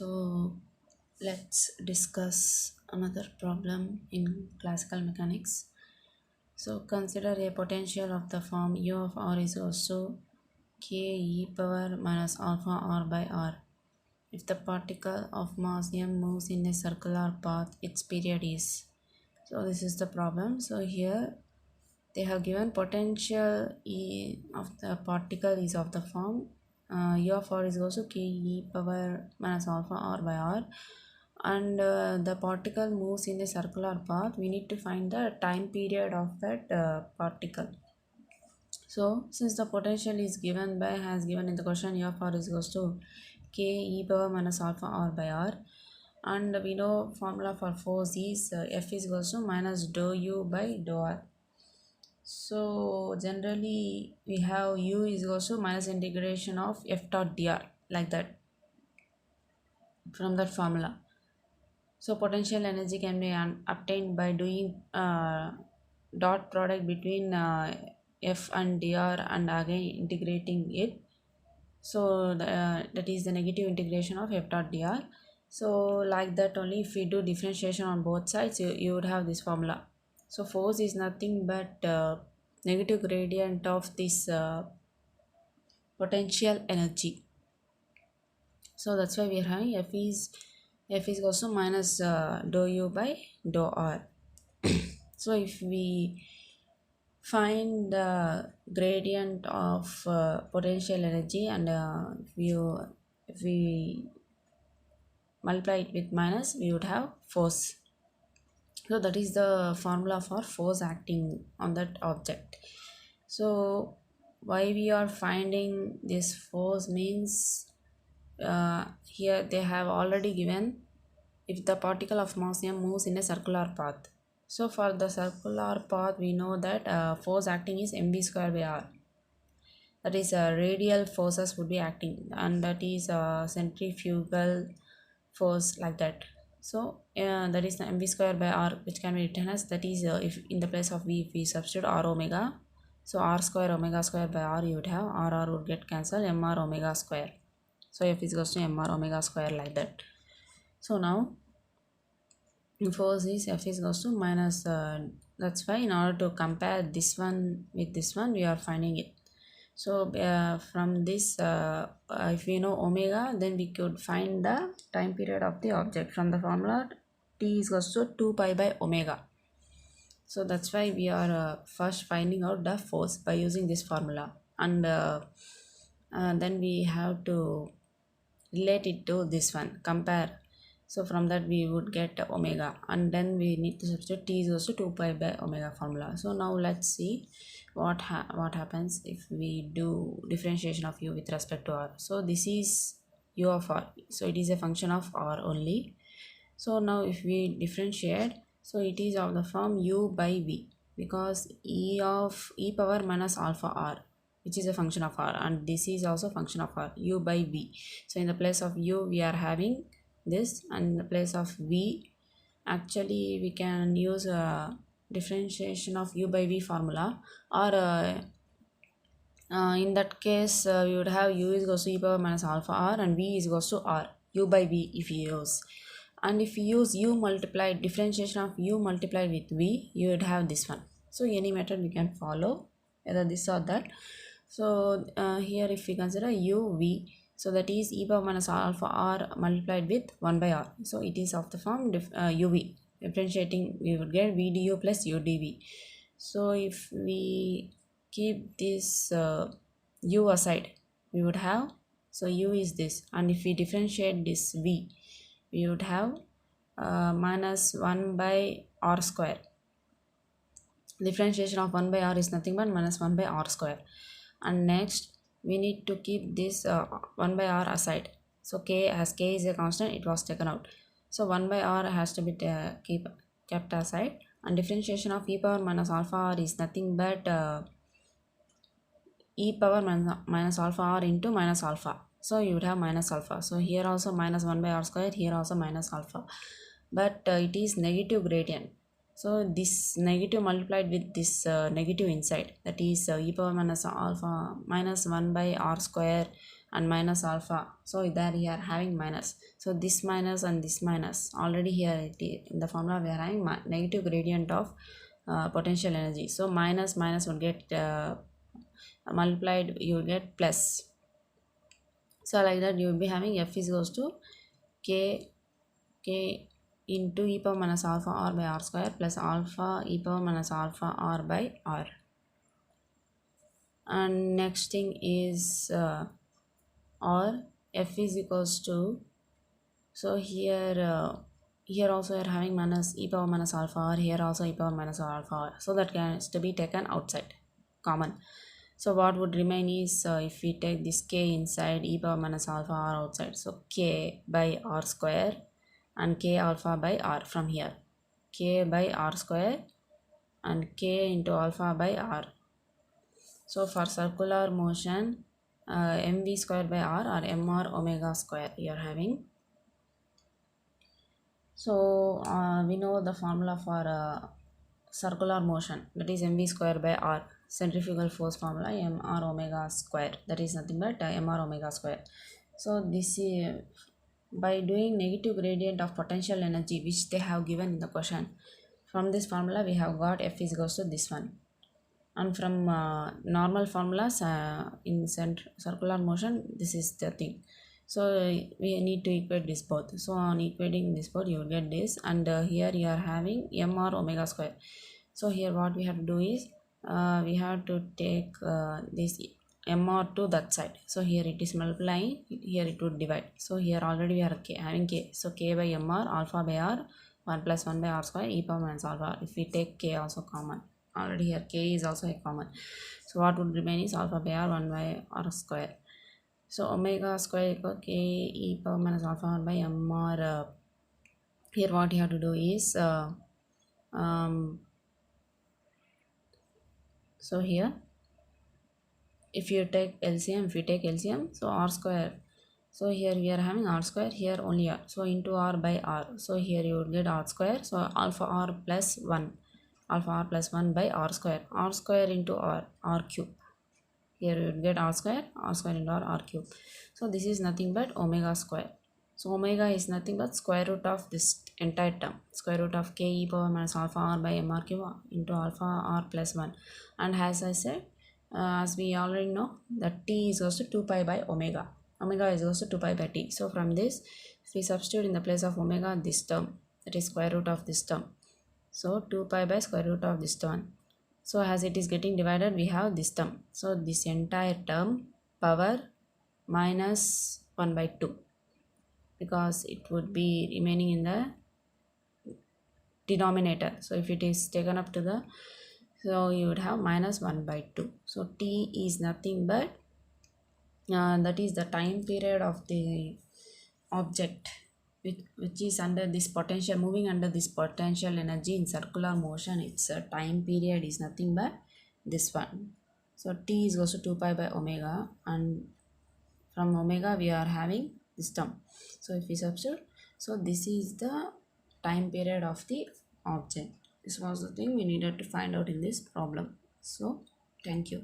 So let's discuss another problem in classical mechanics. So consider a potential of the form U of r is also k e power minus alpha r by r. If the particle of mass m moves in a circular path, its period is. So this is the problem. So here they have given potential E of the particle is of the form U of r is also k e power minus alpha r by r, and the particle moves in a circular path. We need to find the time period of that particle. So since the potential is given by has given in the question U of r is equals to k e power minus alpha r by r, and we know formula for force is F is equals to minus dou u by dou r. So generally we have u is also minus integration of f dot dr, like that, from that formula. So potential energy can be obtained by doing dot product between f and dr and again integrating it. So that is the negative integration of f dot dr. So like that only, if we do differentiation on both sides, you would have this formula. So force is nothing but negative gradient of this potential energy. So that's why we are having f is also minus dou u by dou r. So if we find the gradient of potential energy, and if we multiply it with minus, we would have force. So that is the formula for force acting on that object. So why we are finding this force means, here they have already given if the particle of mass m moves in a circular path. So for the circular path, we know that force acting is mv square by r. That is radial forces would be acting, and that is centrifugal force, like that. So that is the mv square by r, which can be written as, that is if in the place of v, if we substitute r omega, so r square omega square by r, you would have r would get cancelled, mr omega square. So f is equals to mr omega square, like that. So now force is f is equals to minus that's why in order to compare this one with this one, we are finding it. So from this if we know omega, then we could find the time period of the object from the formula t is equals to 2 pi by omega. So that's why we are first finding out the force by using this formula, and then we have to relate it to this one, compare. So from that we would get omega, and then we need to substitute t is also 2 pi by omega formula. So now let's see what happens if we do differentiation of u with respect to r. So this is u of r, so it is a function of r only. So now if we differentiate, so it is of the form u by v, because e power minus alpha r, which is a function of r, and this is also function of r, u by v. So in the place of u we are having this, and in the place of v, actually we can use a differentiation of u by v formula, or in that case we would have u is equals to e power minus alpha r, and v is equals to r, u by v if you use. And if you use u multiplied, differentiation of u multiplied with v, you would have this one. So any method we can follow, either this or that. So here if we consider u v, so that is e power minus alpha r multiplied with 1 by r. So it is of the form uv. Differentiating, we would get v du plus u dv. So if we keep this u aside, we would have, so u is this, and if we differentiate this v, we would have minus 1 by r square. Differentiation of 1 by r is nothing but minus 1 by r square. And next we need to keep this 1 by r aside. So k is a constant, it was taken out. So 1 by r has to be kept aside, and differentiation of e power minus alpha r is nothing but e power minus alpha r into minus alpha. So you would have minus alpha. So here also minus 1 by r square, here also minus alpha, but it is negative gradient. So this negative multiplied with this negative inside, that is e power minus alpha minus 1 by r square and minus alpha. So there we are having minus. So this minus and this minus already here in the formula we are having negative gradient of potential energy. So minus minus will get multiplied, you will get plus. So like that you will be having f is goes to k k into e power minus alpha r by r square plus alpha e power minus alpha r by r. And next thing is r f is equals to, so here also you are having minus e power minus alpha r, here also e power minus alpha r, so that can to be taken outside common. So what would remain is if we take this k inside, e power minus alpha r outside, so k by r square and k alpha by r from here, k by r square and k into alpha by r. So for circular motion, mv square by r or mr omega square you are having. So we know the formula for circular motion, that is mv square by r, centrifugal force formula mr omega square, that is nothing but mr omega square. So this is by doing negative gradient of potential energy which they have given in the question. From this formula we have got f is equals to this one. And from normal formulas in circular motion, this is the thing. So we need to equate this both. So on equating this both you will get this, and here you are having mr omega square. So here what we have to do is we have to take this mr to that side. So here it is multiplying, here it would divide. So here already we are having k, so k by mr alpha by r 1 plus 1 by r square e power minus alpha. If we take k also common, already here k is also a common, so what would remain is alpha by r 1 by r square. So omega square equal k e power minus alpha r by mr. Here what you have to do is um, so here if you take LCM, so r square, so here we are having r square, here only r, so into r by r, so here you would get r square, so alpha r plus 1, alpha r plus 1 by r square into r cube, here you would get r square into r cube. So this is nothing but omega square. So omega is nothing but square root of this entire term, square root of k e power minus alpha r by mr cube into alpha r plus 1. And as I said, as we already know that t is equals to 2 pi by omega, omega is equals to 2 pi by t. So from this, if we substitute in the place of omega this term, that is square root of this term, so 2 pi by square root of this term. So as it is getting divided, we have this term, so this entire term power minus 1 by 2, because it would be remaining in the denominator. So if it is taken up to the, so you would have minus 1 by 2. So t is nothing but that is the time period of the object which is under this potential, moving under this potential energy in circular motion. Its time period is nothing but this one. So t is also 2 pi by omega, and from omega we are having this term. So if we substitute, so this is the time period of the object. This was the thing we needed to find out in this problem. So thank you.